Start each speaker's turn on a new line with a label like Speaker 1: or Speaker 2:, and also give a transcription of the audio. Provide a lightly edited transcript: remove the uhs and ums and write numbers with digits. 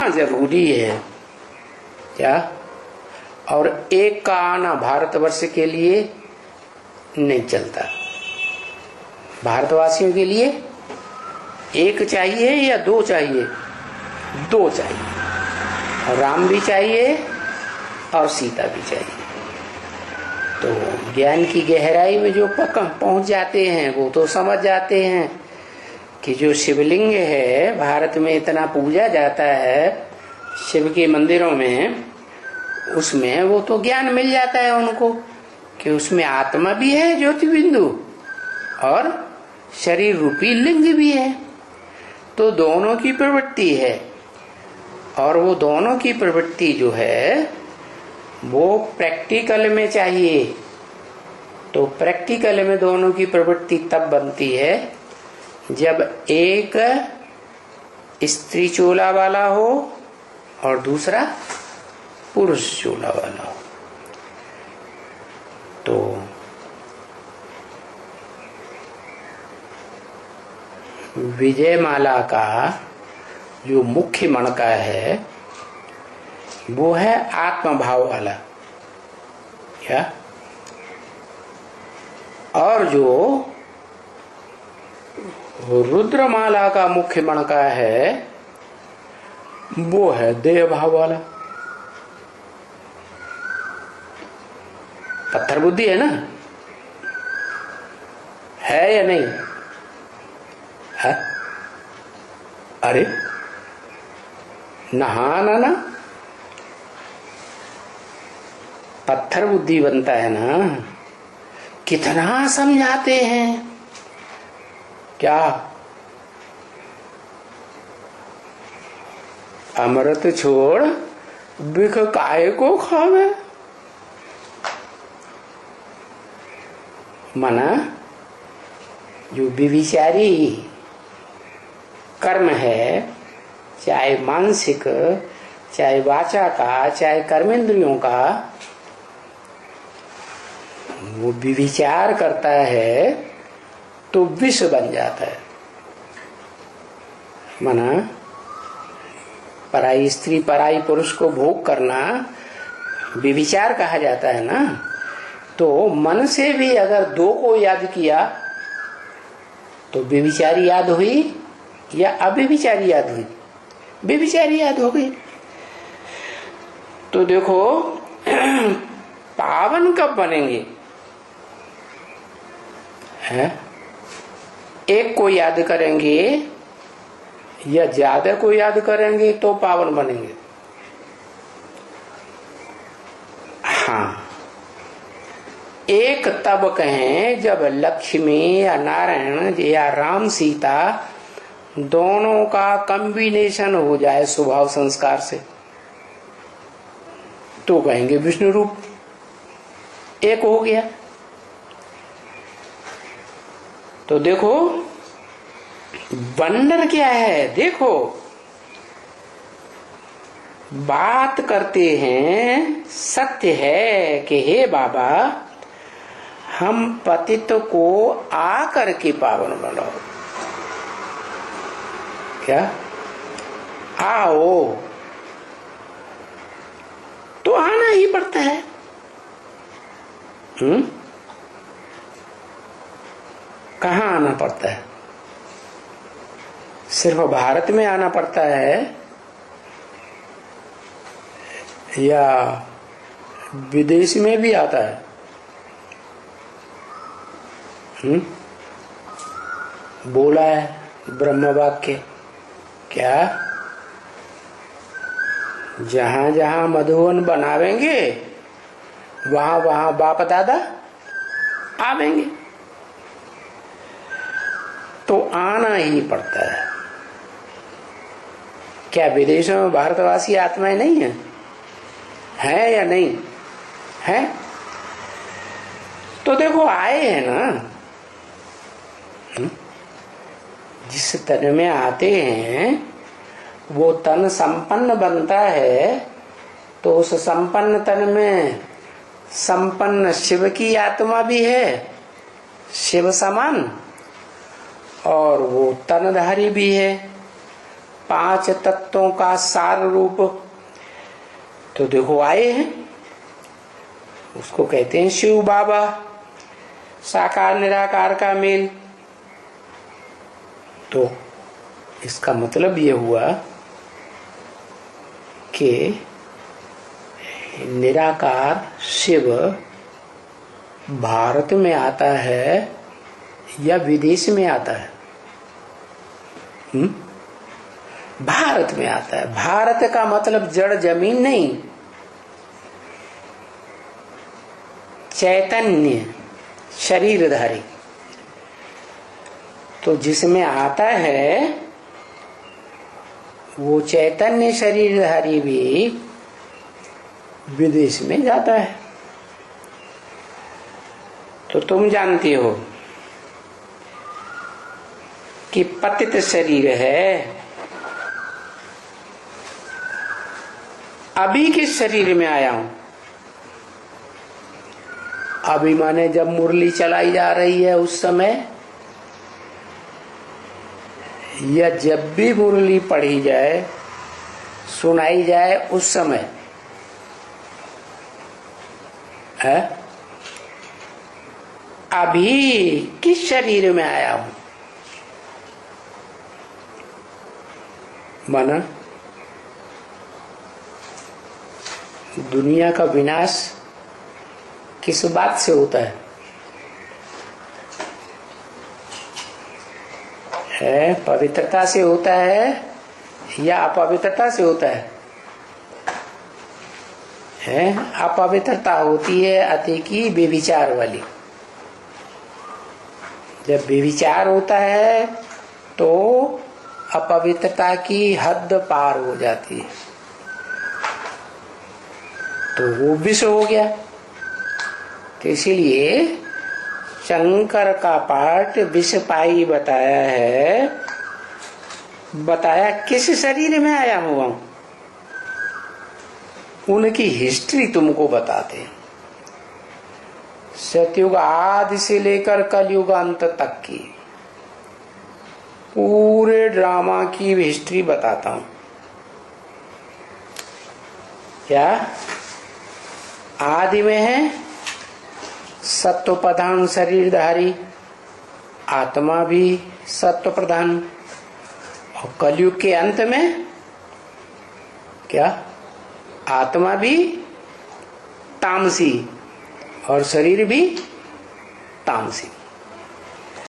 Speaker 1: जरूरी है क्या? और एक का आना भारतवर्ष के लिए नहीं चलता। भारतवासियों के लिए एक चाहिए या दो चाहिए? दो चाहिए। राम भी चाहिए और सीता भी चाहिए। तो ज्ञान की गहराई में जो पहुंच जाते हैं वो तो समझ जाते हैं कि जो शिवलिंग है भारत में इतना पूजा जाता है शिव के मंदिरों में, उसमें वो तो ज्ञान मिल जाता है उनको कि उसमें आत्मा भी है ज्योति बिंदु और शरीर रूपी लिंग भी है। तो दोनों की प्रवृत्ति है और वो दोनों की प्रवृत्ति जो है वो प्रैक्टिकल में चाहिए। तो प्रैक्टिकल में दोनों की प्रवृत्ति तब बनती है जब एक स्त्री चोला वाला हो और दूसरा पुरुष चोला वाला हो। तो विजयमाला का जो मुख्य मणका है वो है आत्मभाव वाला क्या? और जो रुद्रमाला का मुख्य मणका है वो है देह भाव वाला। पत्थर बुद्धि है ना, है या नहीं है? अरे नहाना ना पत्थर बुद्धि बनता है ना। कितना समझाते हैं क्या? अमृत छोड़ बिख काहे को खावे। मना जो विविचारी कर्म है, चाहे मानसिक चाहे वाचा का चाहे कर्मेंद्रियों का, वो विचार करता है तो विष बन जाता है। माना पराई स्त्री पराई पुरुष को भोग करना विविचार कहा जाता है ना। तो मन से भी अगर दो को याद किया तो व्यभिचारी याद हुई या अव्यभिचारी याद हुई? व्यभिचारी याद हो गई। तो देखो पावन कब बनेंगे? है एक को याद करेंगे या ज्यादा को याद करेंगे तो पावन बनेंगे। हाँ, एक तब कहें जब लक्ष्मी या नारायण या राम सीता दोनों का कॉम्बिनेशन हो जाए स्वभाव संस्कार से, तो कहेंगे विष्णु रूप एक हो गया। तो देखो वंडर क्या है, देखो बात करते हैं सत्य है कि हे बाबा हम पतित को आकर के पावन बनाओ। क्या आओ तो आना ही पड़ता है। कहाँ आना पड़ता है? सिर्फ भारत में आना पड़ता है या विदेश में भी आता है? बोला है ब्रह्म वाक्य क्या? जहां जहां मधुवन बनावेंगे वहां वहां बाप दादा आवेंगे। तो आना ही पड़ता है। क्या विदेशों में भारतवासी आत्माएं नहीं है या नहीं है? तो देखो आए हैं ना। जिस तन में आते हैं वो तन संपन्न बनता है, तो उस संपन्न तन में संपन्न शिव की आत्मा भी है, शिव समान, और वो तनधारी भी है, 5 तत्वों का सार रूप तो देखो आए हैं, उसको कहते हैं शिव बाबा, साकार निराकार का मेल। तो इसका मतलब ये हुआ कि निराकार शिव भारत में आता है या विदेश में आता है? भारत में आता है। भारत का मतलब जड़ जमीन नहीं, चैतन्य शरीरधारी। तो जिसमें आता है वो चैतन्य शरीरधारी भी विदेश में जाता है। तो तुम जानती हो कि पतित शरीर है, अभी किस शरीर में आया हूं? अभी माने जब मुरली चलाई जा रही है उस समय, या जब भी मुरली पढ़ी जाए सुनाई जाए उस समय है? अभी किस शरीर में आया हूं? माना दुनिया का विनाश किस बात से होता है? पवित्रता से होता है या अपवित्रता से होता है? अपवित्रता होती है अति की व्यभिचार वाली। जब व्यभिचार होता है तो अपवित्रता की हद पार हो जाती है, तो वो विष हो गया। तो इसीलिए शंकर का पाठ विष पाई बताया है। बताया किस शरीर में आया हुआ, उनकी हिस्ट्री तुमको बताते हैं, सतयुग आदि से लेकर कलयुग अंत तक की पूरे ड्रामा की हिस्ट्री बताता हूं। क्या आदि में है सत्व प्रधान शरीरधारी, आत्मा भी सत्व प्रधान, और कलयुग के अंत में क्या आत्मा भी तामसी और शरीर भी तामसी।